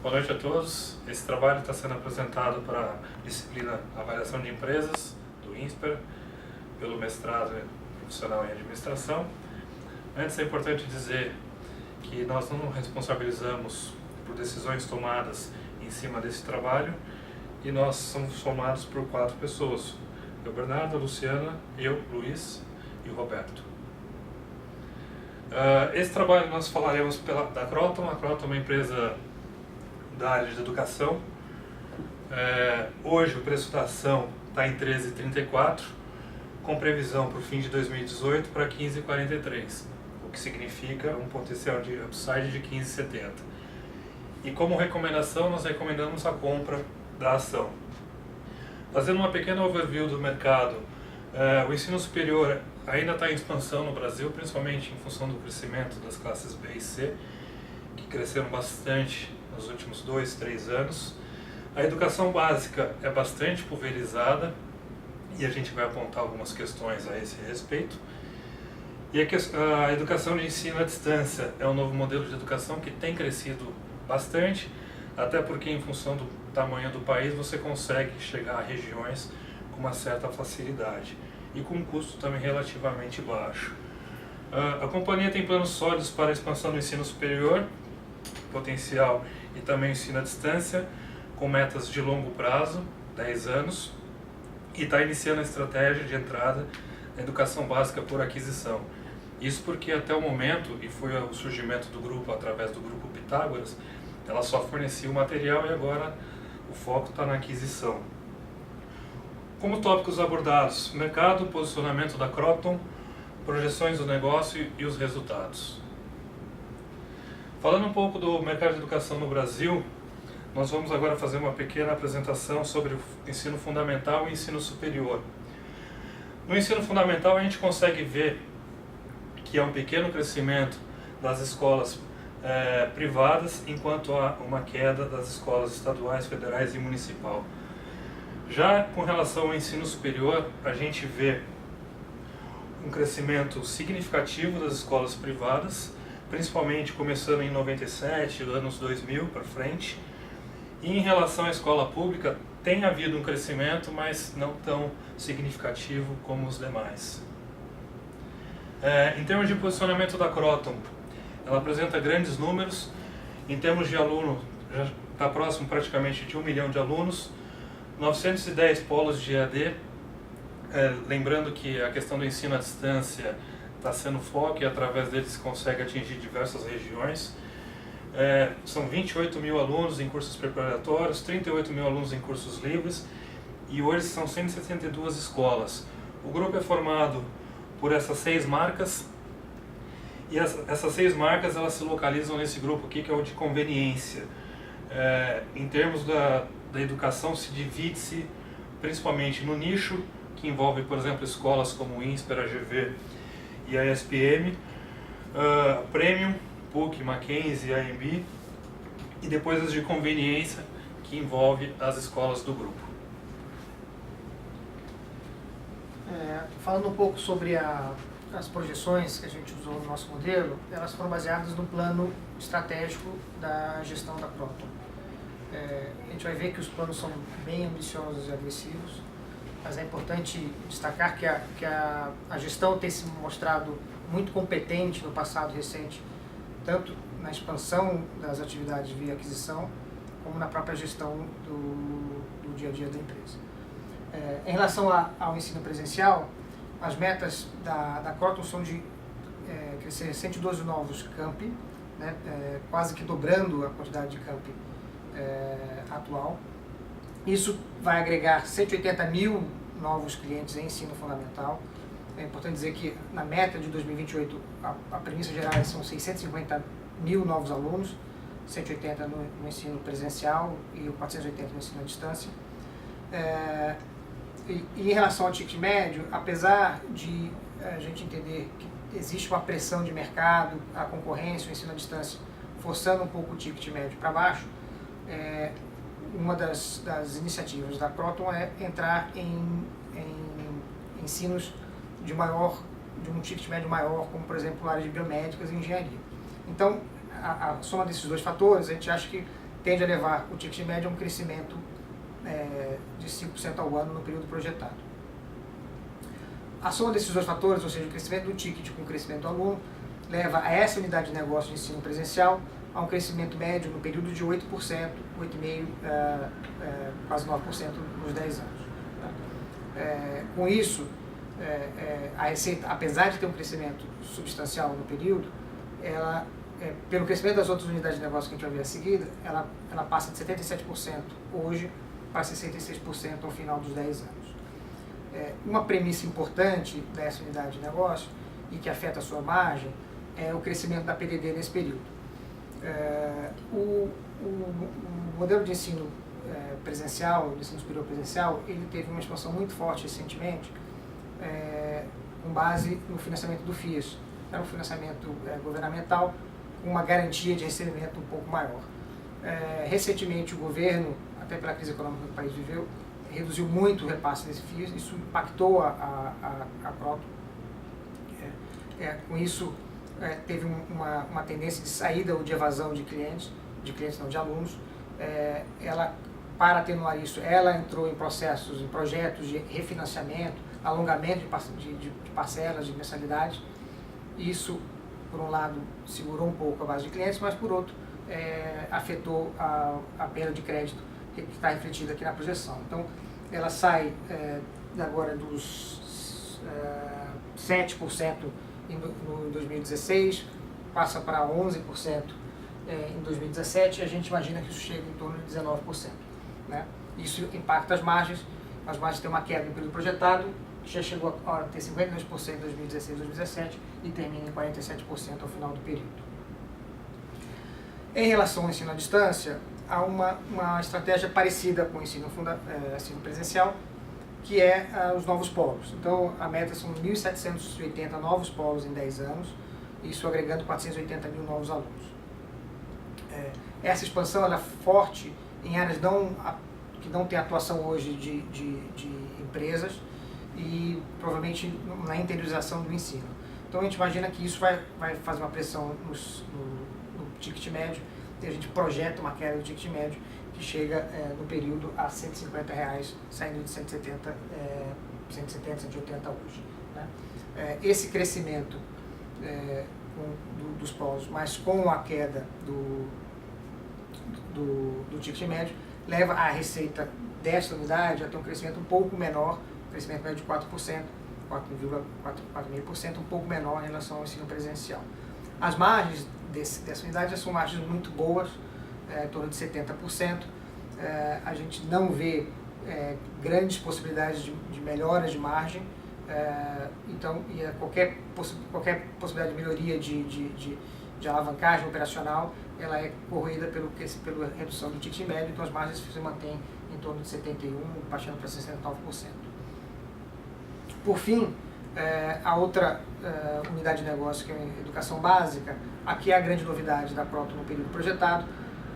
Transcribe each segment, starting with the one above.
Boa noite a todos. Esse trabalho está sendo apresentado para a disciplina Avaliação de Empresas, do INSPER, pelo mestrado profissional em Administração. Antes é importante dizer que nós não nos responsabilizamos por decisões tomadas em cima desse trabalho e nós somos formados por 4 pessoas: eu, Bernardo, a Luciana, eu, Luiz e o Roberto. Esse trabalho nós falaremos da Croton. A Croton é uma empresa da área de educação. Hoje o preço da ação está em 13,34, com previsão para o fim de 2018 para 15,43, o que significa um potencial de upside de 15,70. E como recomendação, nós recomendamos a compra da ação. Fazendo uma pequena overview do mercado, o ensino superior ainda está em expansão no Brasil, principalmente em função do crescimento das classes B e C, que cresceram bastante nos últimos 2, 3 anos. A educação básica é bastante pulverizada e a gente vai apontar algumas questões a esse respeito. E a educação de ensino à distância é um novo modelo de educação que tem crescido bastante, até porque em função do tamanho do país você consegue chegar a regiões com uma certa facilidade e com um custo também relativamente baixo. A companhia tem planos sólidos para a expansão do ensino superior, potencial e também ensino à distância, com metas de longo prazo, 10 anos, e está iniciando a estratégia de entrada na educação básica por aquisição. Isso porque até o momento, e foi o surgimento do grupo através do grupo Pitágoras, ela só fornecia o material e agora o foco está na aquisição. Como tópicos abordados: mercado, posicionamento da Croton, projeções do negócio e os resultados. Falando um pouco do mercado de educação no Brasil, nós vamos agora fazer uma pequena apresentação sobre o ensino fundamental e ensino superior. No ensino fundamental a gente consegue ver que há um pequeno crescimento das escolas privadas, enquanto há uma queda das escolas estaduais, federais e municipal. Já com relação ao ensino superior, a gente vê um crescimento significativo das escolas privadas, principalmente começando em 97, anos 2000 para frente. E em relação à escola pública, tem havido um crescimento, mas não tão significativo como os demais. Em termos de posicionamento da Croton, ela apresenta grandes números. Em termos de aluno, já está próximo praticamente de 1 milhão de alunos, 910 polos de EAD, lembrando que a questão do ensino à distância está sendo foco e através dele se consegue atingir diversas regiões. São 28 mil alunos em cursos preparatórios, 38 mil alunos em cursos livres e hoje são 162 escolas. O grupo é formado por essas 6 marcas e essas 6 marcas elas se localizam nesse grupo aqui, que é o de conveniência. Em termos da educação, se divide-se principalmente no nicho, que envolve, por exemplo, escolas como o INSPER, a GV e a ESPM, Premium, PUC, Mackenzie, AMB, e depois as de conveniência, que envolve as escolas do grupo. Falando um pouco sobre as projeções que a gente usou no nosso modelo, elas foram baseadas no plano estratégico da gestão da Croton. A gente vai ver que os planos são bem ambiciosos e agressivos, mas é importante destacar que a gestão tem se mostrado muito competente no passado recente, tanto na expansão das atividades via aquisição, como na própria gestão do dia a dia da empresa. Em relação ao ensino presencial, as metas da Croton são de crescer 112 novos campi, né, quase que dobrando a quantidade de campi atual. Isso vai agregar 180 mil novos clientes em ensino fundamental. É importante dizer que na meta de 2028 a premissa geral são 650 mil novos alunos, 180 no ensino presencial e 480 no ensino à distância. E em relação ao ticket médio, apesar de a gente entender que existe uma pressão de mercado, a concorrência, o ensino à distância, forçando um pouco o ticket médio para baixo, uma das iniciativas da Croton é entrar em ensinos de um ticket médio maior, como por exemplo a área de biomédicas e engenharia. Então, a soma desses dois fatores, a gente acha que tende a levar o ticket médio a um crescimento de 5% ao ano no período projetado. A soma desses dois fatores, ou seja, o crescimento do ticket com o crescimento do aluno, leva a essa unidade de negócio de ensino presencial a um crescimento médio no período de 8%, 8,5%, quase 9% nos 10 anos. Com isso, a receita, apesar de ter um crescimento substancial no período, ela, pelo crescimento das outras unidades de negócio que a gente vai ver a seguir, ela passa de 77% hoje para 66% ao final dos 10 anos. Uma premissa importante dessa unidade de negócio e que afeta a sua margem é o crescimento da PDD nesse período. O modelo de ensino presencial, de ensino superior presencial, ele teve uma expansão muito forte recentemente, com base no financiamento do FIES. Era um financiamento governamental com uma garantia de recebimento um pouco maior. Recentemente o governo, até pela crise econômica que o país viveu, reduziu muito o repasse desse FIES, isso impactou a Kroton. Com isso, teve uma tendência de saída ou de evasão de clientes não, de alunos. Para atenuar isso, ela entrou em projetos de refinanciamento, alongamento de parcelas, de mensalidades. Isso, por um lado, segurou um pouco a base de clientes, mas por outro, afetou a perda de crédito que está refletida aqui na projeção. Então, ela sai agora dos 7% em 2016, passa para 11% em 2017 e a gente imagina que isso chega em torno de 19%. Né? Isso impacta as margens têm uma queda no período projetado, que já chegou a ter 52% em 2016 e 2017 e termina em 47% ao final do período. Em relação ao ensino à distância, há uma estratégia parecida com o ensino presencial, que é os novos polos. Então, a meta são 1.780 novos polos em 10 anos, isso agregando 480 mil novos alunos. Essa expansão ela é forte em áreas que não têm atuação hoje de empresas e provavelmente na interiorização do ensino. Então, a gente imagina que isso vai fazer uma pressão no ticket médio e a gente projeta uma queda do ticket médio que chega no período a R$ 150, saindo de 170, 180 hoje. Né? Esse crescimento dos polos, mas com a queda do ticket médio, leva a receita desta unidade a ter um crescimento um pouco menor, crescimento médio de 4%, 4,5%, um pouco menor em relação ao ensino presencial. As margens dessa unidade já são margens muito boas, em torno de 70%. A gente não vê grandes possibilidades de melhoras de margem, então qualquer possibilidade de melhoria de alavancagem operacional, ela é corroída pela redução do ticket médio, então as margens se mantêm em torno de 71%, baixando para 69%. Por fim, a outra unidade de negócio, que é a educação básica, aqui é a grande novidade da Kroton no período projetado,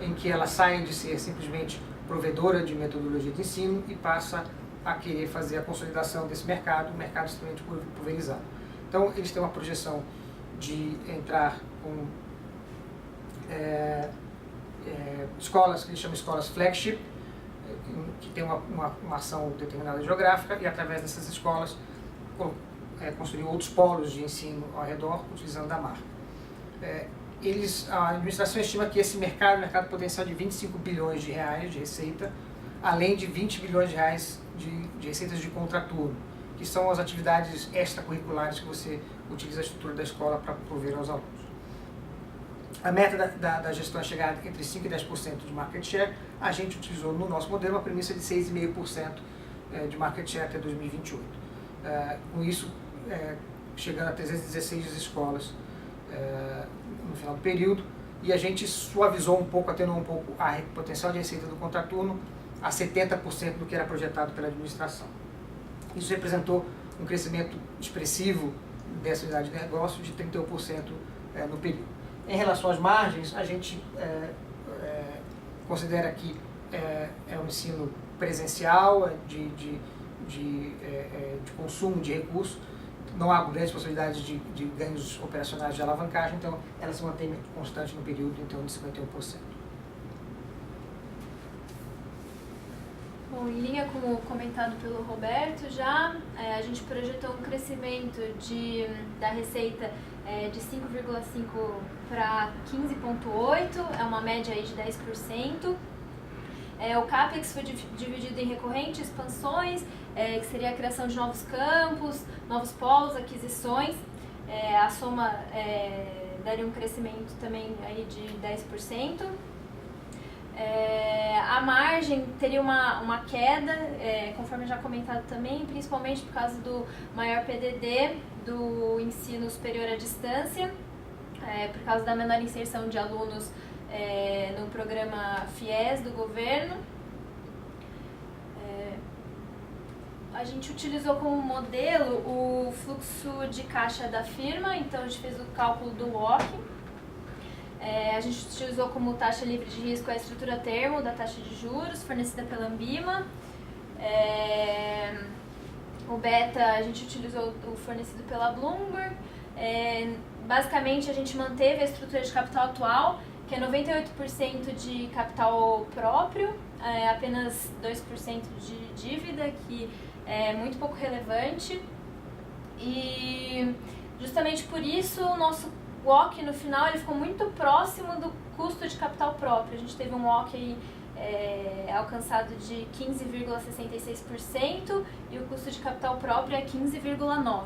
em que ela sai de ser simplesmente provedora de metodologia de ensino e passa a querer fazer a consolidação desse mercado, um mercado extremamente pulverizado. Então, eles têm uma projeção de entrar com escolas que eles chamam de escolas flagship, que tem uma ação determinada geográfica, e através dessas escolas construir outros polos de ensino ao redor, utilizando a marca. A administração estima que esse mercado potencial de 25 bilhões de reais de receita, além de 20 bilhões de reais de receitas de contraturno, que são as atividades extracurriculares que você utiliza a estrutura da escola para prover aos alunos. A meta da gestão é chegar entre 5% e 10% de market share. A gente utilizou no nosso modelo uma premissa de 6,5% de market share até 2028. Com isso, chegando a 316 escolas no final do período, e a gente suavizou um pouco, atenuou um pouco a potencial de receita do contraturno a 70% do que era projetado pela administração. Isso representou um crescimento expressivo dessa unidade de negócio de 31% no período. Em relação às margens, a gente considera que é um ensino presencial, de consumo de recursos, não há grandes possibilidades de ganhos operacionais de alavancagem, então ela se mantém constante no período em torno de 51%. Bom, em linha com o comentado pelo Roberto já, a gente projetou um crescimento da receita de 5,5 para 15,8, é uma média aí de 10%. O CAPEX foi dividido em recorrente, expansões, que seria a criação de novos campos, novos polos, aquisições. A soma daria um crescimento também aí de 10%. A margem teria uma queda, conforme já comentado também, principalmente por causa do maior PDD do ensino superior à distância, por causa da menor inserção de alunos no programa FIES do governo. A gente utilizou como modelo o fluxo de caixa da firma, então a gente fez o cálculo do WOC. A gente utilizou como taxa livre de risco a estrutura termo da taxa de juros fornecida pela Ambima. O beta a gente utilizou o fornecido pela Bloomberg. Basicamente a gente manteve a estrutura de capital atual, que é 98% de capital próprio, apenas 2% de dívida, que é muito pouco relevante. E justamente por isso o nosso WOC no final ele ficou muito próximo do custo de capital próprio. A gente teve um WOC aí, alcançado de 15,66% e o custo de capital próprio é 15,9%.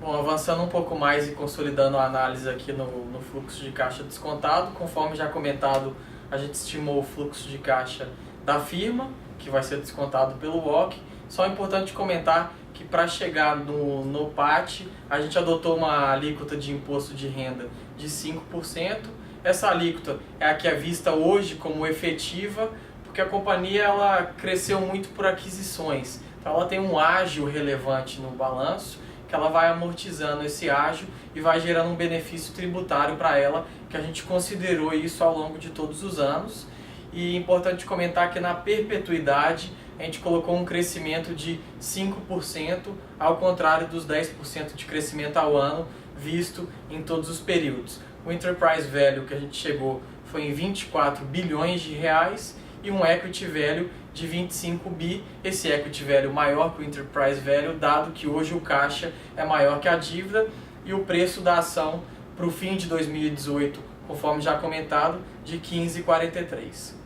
Bom, avançando um pouco mais e consolidando a análise aqui no fluxo de caixa descontado, conforme já comentado, a gente estimou o fluxo de caixa da firma, que vai ser descontado pelo WOC. Só é importante comentar que para chegar no PAT, a gente adotou uma alíquota de imposto de renda de 5%. Essa alíquota é a que é vista hoje como efetiva, porque a companhia ela cresceu muito por aquisições. Então ela tem um ágio relevante no balanço, que ela vai amortizando esse ágio e vai gerando um benefício tributário para ela, que a gente considerou isso ao longo de todos os anos. E é importante comentar que na perpetuidade a gente colocou um crescimento de 5%, ao contrário dos 10% de crescimento ao ano visto em todos os períodos. O Enterprise Value que a gente chegou foi em 24 bilhões de reais e um Equity Value de 25 bi. Esse Equity Value maior que o Enterprise Value, dado que hoje o caixa é maior que a dívida, e o preço da ação para o fim de 2018, conforme já comentado, de 15,43.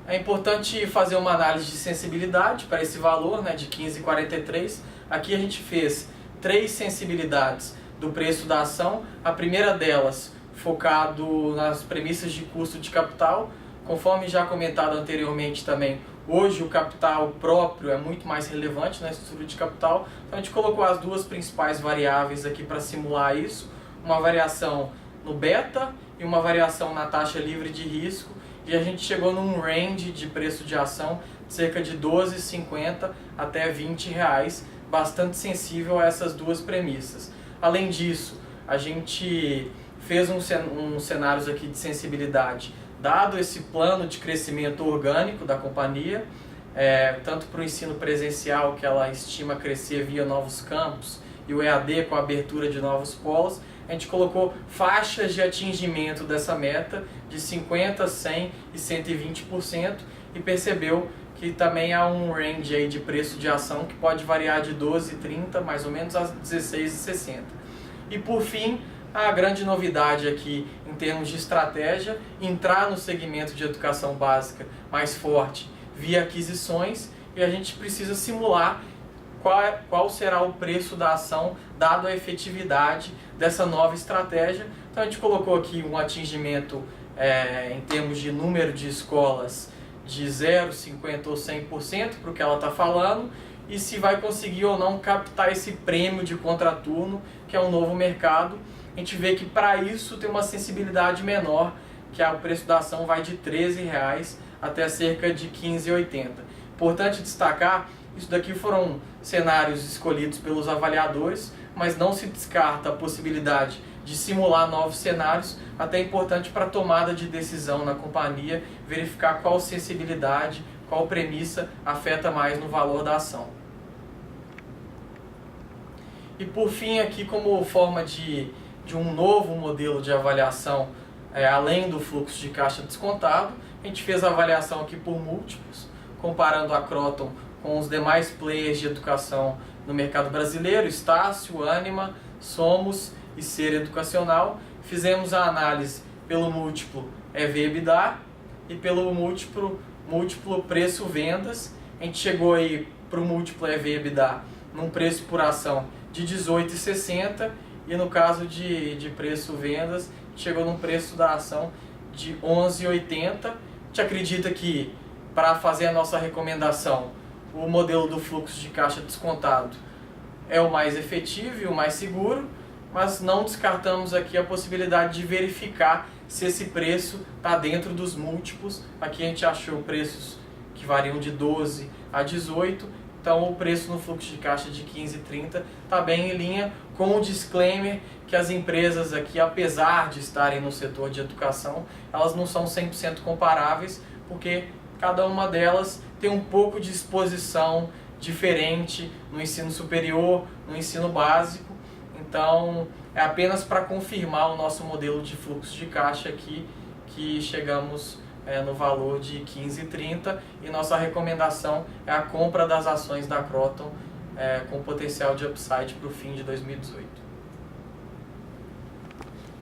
É importante fazer uma análise de sensibilidade para esse valor, né, de 15,43. Aqui a gente fez 3 sensibilidades do preço da ação. A primeira delas focado nas premissas de custo de capital. Conforme já comentado anteriormente também, hoje o capital próprio é muito mais relevante na estrutura de capital. Então a gente colocou as duas principais variáveis aqui para simular isso. Uma variação no beta e uma variação na taxa livre de risco. E a gente chegou num range de preço de ação de cerca de R$ 12,50 até R$ 20, bastante sensível a essas duas premissas. Além disso, a gente fez uns cenários aqui de sensibilidade, dado esse plano de crescimento orgânico da companhia, tanto para o ensino presencial, que ela estima crescer via novos campos, e o EAD com a abertura de novos polos, a gente colocou faixas de atingimento dessa meta de 50%, 100% e 120% e percebeu que também há um range aí de preço de ação que pode variar de 12,30 mais ou menos a 16,60. E por fim, a grande novidade aqui em termos de estratégia, entrar no segmento de educação básica mais forte via aquisições, e a gente precisa simular qual será o preço da ação dado a efetividade dessa nova estratégia. Então a gente colocou aqui um atingimento em termos de número de escolas de 0, 50% ou 100% para o que ela está falando, e se vai conseguir ou não captar esse prêmio de contraturno, que é um novo mercado. A gente vê que para isso tem uma sensibilidade menor, que o preço da ação vai de R$ 13 até cerca de R$ 15,80. Importante destacar, isso daqui foram cenários escolhidos pelos avaliadores, mas não se descarta a possibilidade de simular novos cenários, até importante para a tomada de decisão na companhia, verificar qual sensibilidade, qual premissa afeta mais no valor da ação. E por fim, aqui como forma de um novo modelo de avaliação além do fluxo de caixa descontado, a gente fez a avaliação aqui por múltiplos, comparando a Kroton com os demais players de educação no mercado brasileiro, Estácio, Ânima, Somos e Ser Educacional. Fizemos a análise pelo múltiplo EV/EBITDA e pelo múltiplo preço-vendas. A gente chegou aí para o múltiplo EV/EBITDA num preço por ação de 18,60 e no caso de preço-vendas chegou num preço da ação de 11,80. A gente acredita que, para fazer a nossa recomendação, o modelo do fluxo de caixa descontado é o mais efetivo e o mais seguro, mas não descartamos aqui a possibilidade de verificar se esse preço está dentro dos múltiplos. Aqui a gente achou preços que variam de 12 a 18, então o preço no fluxo de caixa de 15,30 está bem em linha com o disclaimer que as empresas aqui, apesar de estarem no setor de educação, elas não são 100% comparáveis, porque cada uma delas tem um pouco de exposição diferente no ensino superior, no ensino básico. Então, é apenas para confirmar o nosso modelo de fluxo de caixa aqui que chegamos no valor de 15,30 e nossa recomendação é a compra das ações da Kroton com potencial de upside para o fim de 2018.